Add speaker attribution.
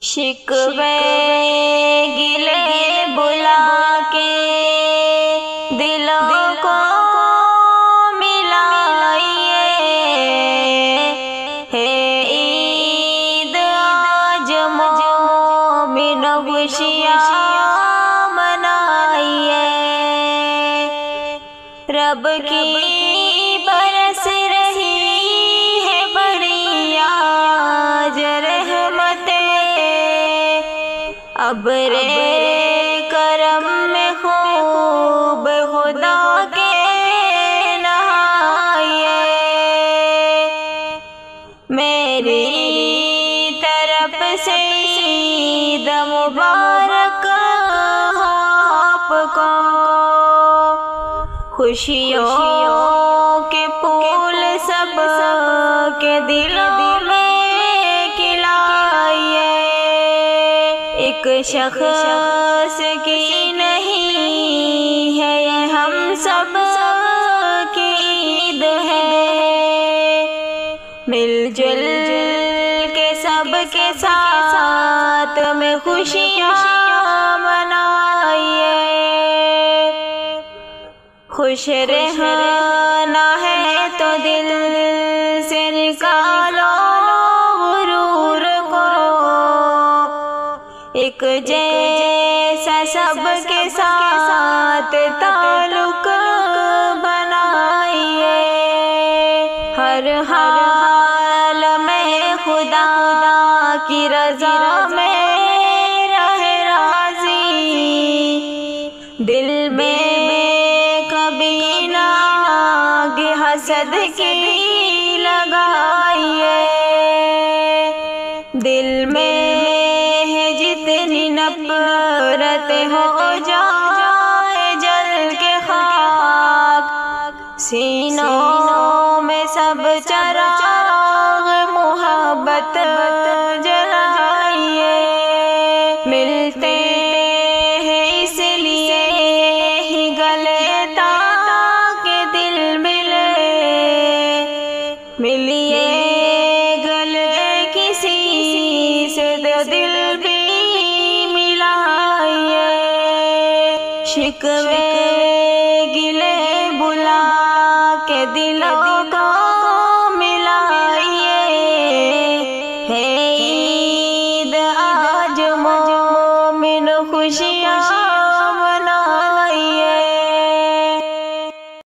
Speaker 1: شکوے گلے بلا کے دلوں کو ملائیے، ہے عید آج مومن خوشیاں منائیے، رب کی برس رہی ہے بڑی آج رحمتیں، ابر کرم میں خوب خدا کے نہائیے، میری طرف سے عید مبارک آپ کو، خوشیوں کے پھول سب کے دلوں میں کھلائیے، ایک شخص کی نہیں ہے یہ ہم سب کی عید ہے، مل جل کے سب کے ساتھ میں خوشیاں منائیے، خوش رہنا ہے تو دل سے نکالو غرور کو، ایک جیسا سب کے ساتھ تعلق بنائیے، ہر حال میں خدا کی رضا میں رہے راضی، دل میں کبھی نہ آگ حسد کی لگائیے، دل میں ہے جتنی نفرت ہو جائے جل کے خاک، سینوں میں سب چراغ محبت جلائیے، ملتے ہیں اس لیے ہی گلے تاکہ دل ملے، ملیے گلے کسی سے تو دل بھی ملائیے، شکوے گلے بلا کے دلوں کو